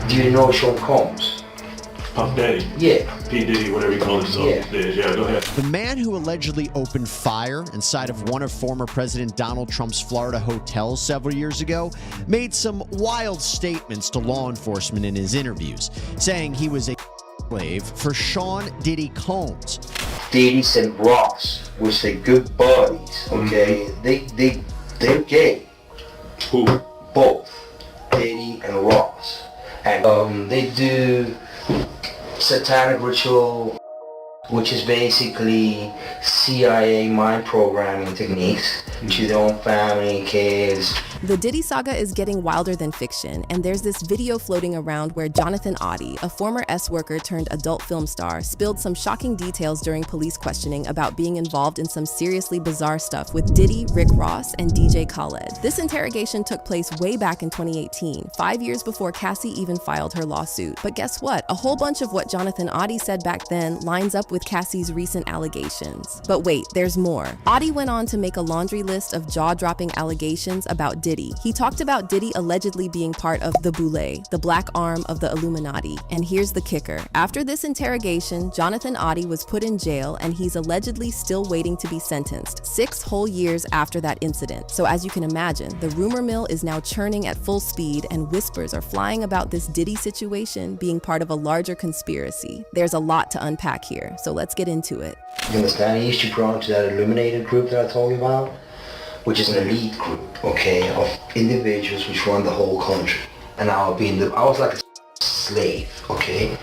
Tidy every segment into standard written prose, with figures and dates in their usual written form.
Do you know Sean Combs? Puff Daddy? Yeah. P. Diddy, whatever you call himself. Yeah, go ahead. The man who allegedly opened fire inside of one of former President Donald Trump's Florida hotels several years ago made some wild statements to law enforcement in his interviews, saying he was a slave for Sean Diddy Combs. Diddy and Ross, which they good buddies, okay? They're gay. Who? Both. Diddy and Ross. And they do satanic ritual, which is basically CIA mind programming techniques to their own family, kids. The Diddy saga is getting wilder than fiction, and there's this video floating around where Jonathan Oddi, a former S-worker turned adult film star, spilled some shocking details during police questioning about being involved in some seriously bizarre stuff with Diddy, Rick Ross, and DJ Khaled. This interrogation took place way back in 2018, 5 years before Cassie even filed her lawsuit. But guess what? A whole bunch of what Jonathan Oddi said back then lines up with Cassie's recent allegations. But wait, there's more. Oddi went on to make a laundry list of jaw-dropping allegations about Diddy. He talked about Diddy allegedly being part of the Boulé, the black arm of the Illuminati. And here's the kicker. After this interrogation, Jonathan Oddi was put in jail and he's allegedly still waiting to be sentenced, 6 whole years after that incident. So as you can imagine, the rumor mill is now churning at full speed and whispers are flying about this Diddy situation being part of a larger conspiracy. There's a lot to unpack here, so let's get into it. You understand? He used to belong to that Illuminated group that I told you about, which is an elite group, okay, of individuals which run the whole country. And I was like a slave, okay?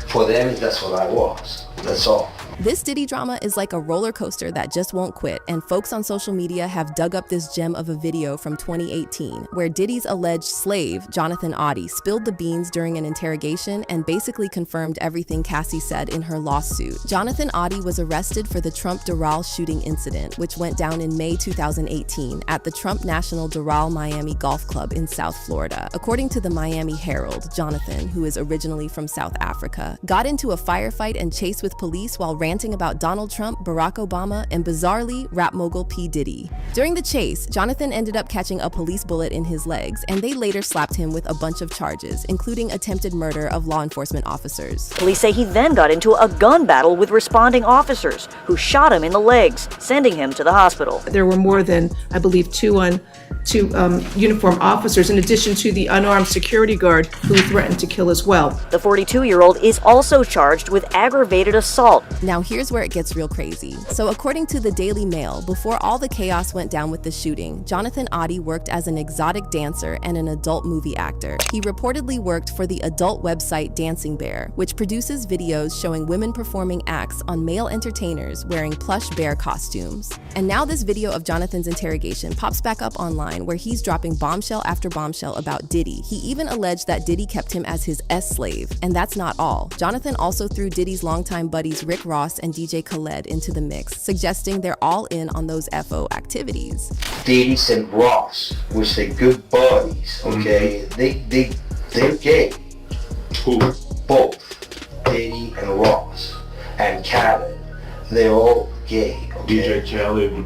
For them, that's what I was. That's all. This Diddy drama is like a roller coaster that just won't quit, and folks on social media have dug up this gem of a video from 2018 where Diddy's alleged slave, Jonathan Oddi, spilled the beans during an interrogation and basically confirmed everything Cassie said in her lawsuit. Jonathan Oddi was arrested for the Trump Doral shooting incident, which went down in May 2018 at the Trump National Doral Miami Golf Club in South Florida. According to the Miami Herald, Jonathan, who is originally from South Africa, got into a firefight and chase with police while ranting about Donald Trump, Barack Obama, and bizarrely, rap mogul P. Diddy. During the chase, Jonathan ended up catching a police bullet in his legs, and they later slapped him with a bunch of charges, including attempted murder of law enforcement officers. Police say he then got into a gun battle with responding officers, who shot him in the legs, sending him to the hospital. There were more than, I believe, two uniformed officers, in addition to the unarmed security guard who threatened to kill as well. The 42-year-old is also charged with aggravated assault. Now here's where it gets real crazy. So according to the Daily Mail, before all the chaos went down with the shooting, Jonathan Oddi worked as an exotic dancer and an adult movie actor. He reportedly worked for the adult website Dancing Bear, which produces videos showing women performing acts on male entertainers wearing plush bear costumes. And now this video of Jonathan's interrogation pops back up online where he's dropping bombshell after bombshell about Diddy. He even alleged that Diddy kept him as his S-slave. And that's not all. Jonathan also threw Diddy's longtime buddies Rick Ross and DJ Khaled into the mix, suggesting they're all in on those FO activities. Diddy and Ross, which they good buddies, okay? They're gay. Who? Both. Diddy and Ross. And Khaled. They're all gay, okay? DJ Khaled,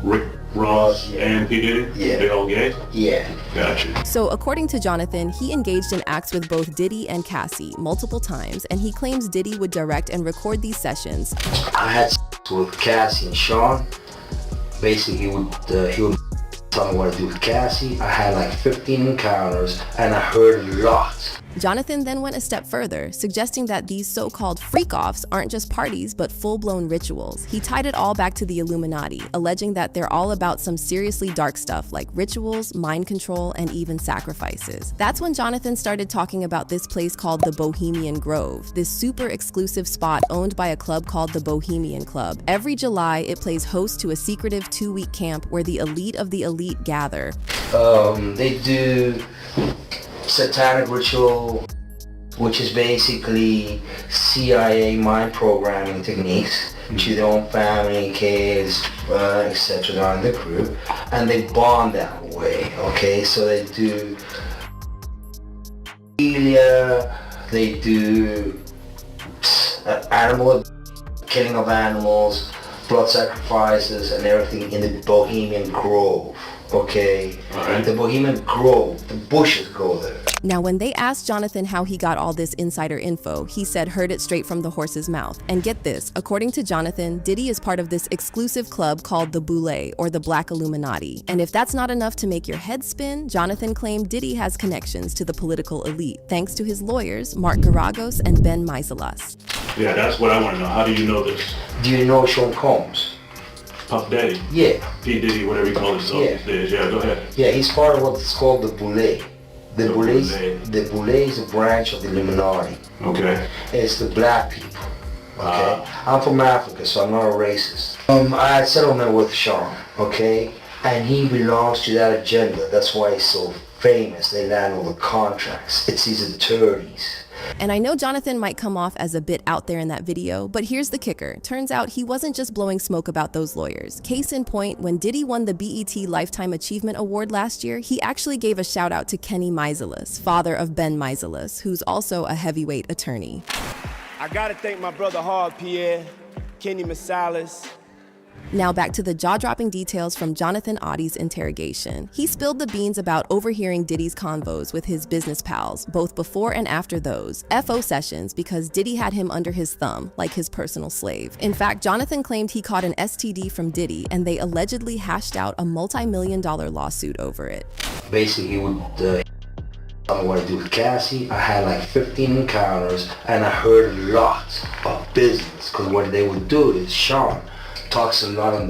Rick Ross, and P. Diddy? Yeah. They all gay? Yeah. Gotcha. So according to Jonathan, he engaged in acts with both Diddy and Cassie multiple times, and he claims Diddy would direct and record these sessions. I had with Cassie and Sean. Basically, he would tell me what to do with Cassie. I had like 15 encounters, and I heard a lot. Jonathan then went a step further, suggesting that these so-called freak-offs aren't just parties, but full-blown rituals. He tied it all back to the Illuminati, alleging that they're all about some seriously dark stuff like rituals, mind control, and even sacrifices. That's when Jonathan started talking about this place called the Bohemian Grove, this super exclusive spot owned by a club called the Bohemian Club. Every July, it plays host to a secretive 2-week camp where the elite of the elite gather. They do satanic ritual, which is basically CIA mind programming techniques to their own family, kids, etc. They're in the group, and they bond that way, okay? So they do they do killing of animals, blood sacrifices, and everything in the Bohemian Grove. Okay, right. The Bohemian Grove, the bushes go there. Now, when they asked Jonathan how he got all this insider info, he said heard it straight from the horse's mouth. And get this, according to Jonathan, Diddy is part of this exclusive club called the Boulé, or the Black Illuminati. And if that's not enough to make your head spin, Jonathan claimed Diddy has connections to the political elite, thanks to his lawyers, Mark Garagos and Ben Meiselas. Yeah, that's what I want to know. How do you know this? Do you know Sean Combs? Puff Daddy? Yeah. P. Diddy, whatever you call himself these days. Yeah, go ahead. Yeah, he's part of what's called the Boulé. The Boulé is a branch of the Illuminati. Okay. It's the black people. Okay. I'm from Africa, so I'm not a racist. I had settlement with Sean, okay? And he belongs to that agenda. That's why he's so famous. They land all the contracts. It's his attorneys. And I know Jonathan might come off as a bit out there in that video, but here's the kicker. Turns out he wasn't just blowing smoke about those lawyers. Case in point, when Diddy won the BET Lifetime Achievement Award last year, he actually gave a shout out to Kenny Meiselas, father of Ben Meiselas, who's also a heavyweight attorney. I gotta thank my brother Hard Pierre, Kenny Meiselas. Now back to the jaw-dropping details from Jonathan Oddi's interrogation. He spilled the beans about overhearing Diddy's convos with his business pals, both before and after those, FO sessions, because Diddy had him under his thumb, like his personal slave. In fact, Jonathan claimed he caught an STD from Diddy, and they allegedly hashed out a multi-million-dollar lawsuit over it. Basically, with I don't know what to do with Cassie. I had like 15 encounters, and I heard a lot of business, because what they would do is Sean talks a lot on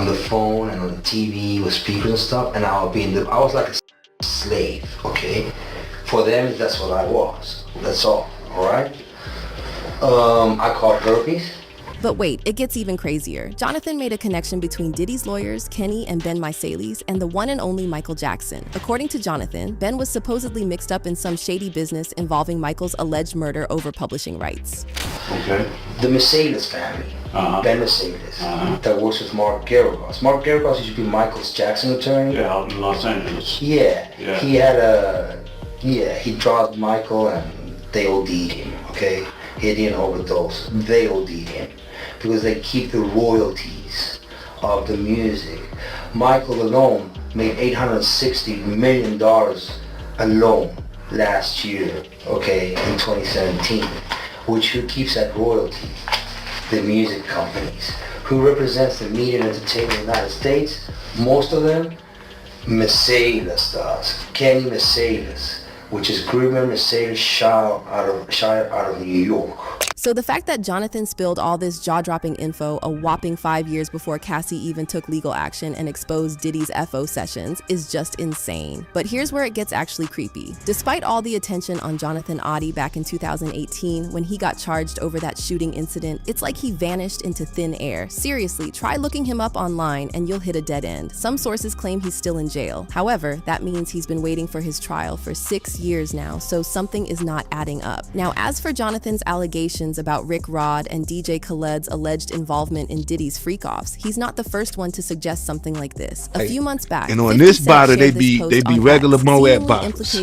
the phone and on the TV with speakers and stuff, and I was like a slave, okay? For them, that's what I was. That's all right? I caught herpes. But wait, it gets even crazier. Jonathan made a connection between Diddy's lawyers, Kenny and Ben Meiselas, and the one and only Michael Jackson. According to Jonathan, Ben was supposedly mixed up in some shady business involving Michael's alleged murder over publishing rights. Okay. The Meiselas family, Ben Meiselas, that works with Mark Garagos. Mark Garagos used to be Michael Jackson's attorney. Yeah, out in Los Angeles. Yeah. He had he drugged Michael and they OD'd him, okay? He didn't overdose. They OD'd him, because they keep the royalties of the music. Michael alone made $860 million alone last year, okay, in 2017, which who keeps that royalty? The music companies. Who represents the media and entertainment in the United States? Most of them, Meiselas does. Kenny Meiselas, which is Gruber Meiselas shot out of New York. So the fact that Jonathan spilled all this jaw-dropping info a whopping 5 years before Cassie even took legal action and exposed Diddy's FO sessions is just insane. But here's where it gets actually creepy. Despite all the attention on Jonathan Oddi back in 2018 when he got charged over that shooting incident, it's like he vanished into thin air. Seriously, try looking him up online and you'll hit a dead end. Some sources claim he's still in jail. However, that means he's been waiting for his trial for 6 years now, so something is not adding up. Now, as for Jonathan's allegations about Rick Rod and DJ Khaled's alleged involvement in Diddy's freak-offs, he's not the first one to suggest something like this. A few months back, and on this bottle, they be regular Moet bottles.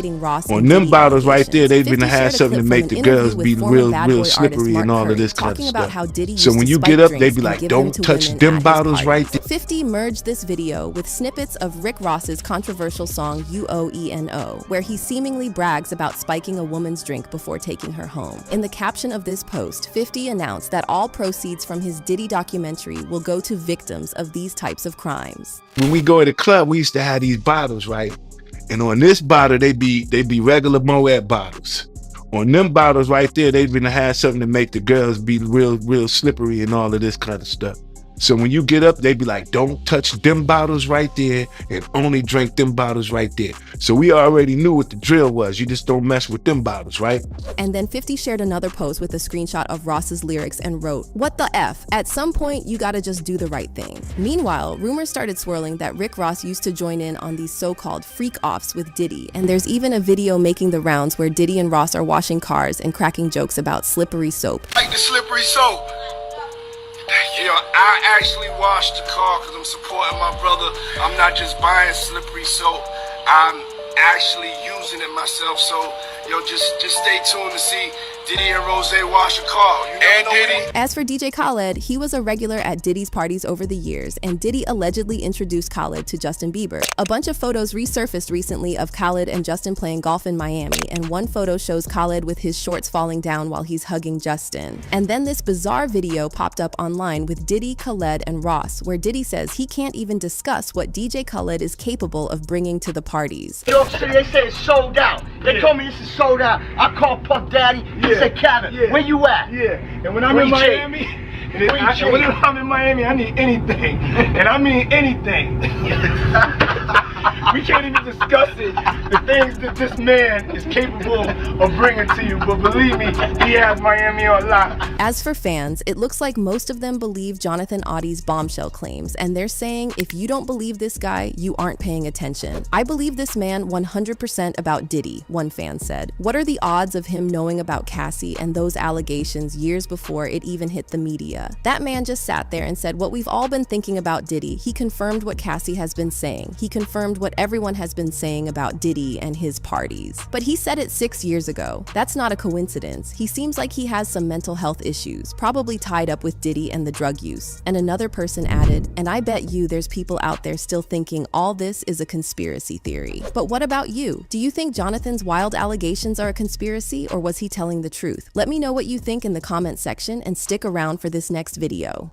On them bottles right there, they've been had something to make the girls be real slippery and all of this kind of stuff. So when you get up, they be like, don't touch them bottles right there. 50 merged this video with snippets of Rick Ross's controversial song UOENO, where he seemingly brags about spiking a woman's drink before taking her home. In the caption of this post, 50 announced that all proceeds from his Diddy documentary will go to victims of these types of crimes. When we go to the club, we used to have these bottles, right? And on this bottle, they be regular Moet bottles. On them bottles right there, they've been had something to make the girls be real slippery and all of this kind of stuff. So when you get up, they be like, don't touch them bottles right there and only drink them bottles right there. So we already knew what the drill was. You just don't mess with them bottles, right? And then 50 shared another post with a screenshot of Ross's lyrics and wrote, "What the F? At some point, you gotta just do the right thing." Meanwhile, rumors started swirling that Rick Ross used to join in on these so-called freak-offs with Diddy. And there's even a video making the rounds where Diddy and Ross are washing cars and cracking jokes about slippery soap. Like the slippery soap. Yeah, I actually washed the car because I'm supporting my brother. I'm not just buying slippery soap. I'm actually using it myself. So, yo, just stay tuned to see Diddy and Rose wash a car. You and Diddy. As for DJ Khaled, he was a regular at Diddy's parties over the years, and Diddy allegedly introduced Khaled to Justin Bieber. A bunch of photos resurfaced recently of Khaled and Justin playing golf in Miami, and one photo shows Khaled with his shorts falling down while he's hugging Justin. And then this bizarre video popped up online with Diddy, Khaled, and Ross, where Diddy says he can't even discuss what DJ Khaled is capable of bringing to the parties. New York City, they say it's sold out. They told me this is sold out. I called Puff Daddy. He said, Kevin, where you at? And when I'm in Miami, when I'm in Miami, I need anything. And I mean anything. We can't even discuss it. The things that this man is capable of bringing to you. But believe me, he has Miami on lock. As for fans, it looks like most of them believe Jonathan Oddi's bombshell claims, and they're saying if you don't believe this guy, you aren't paying attention. I believe this man 100% about Diddy, one fan said. What are the odds of him knowing about Cassie and those allegations years before it even hit the media? That man just sat there and said what we've all been thinking about Diddy. He confirmed what Cassie has been saying. He confirmed what everyone has been saying about Diddy and his parties. But he said it 6 years ago. That's not a coincidence. He seems like he has some mental health issues, probably tied up with Diddy and the drug use. And another person added, and I bet you there's people out there still thinking all this is a conspiracy theory. But what about you? Do you think Jonathan's wild allegations are a conspiracy, or was he telling the truth? Let me know what you think in the comment section and stick around for this next video.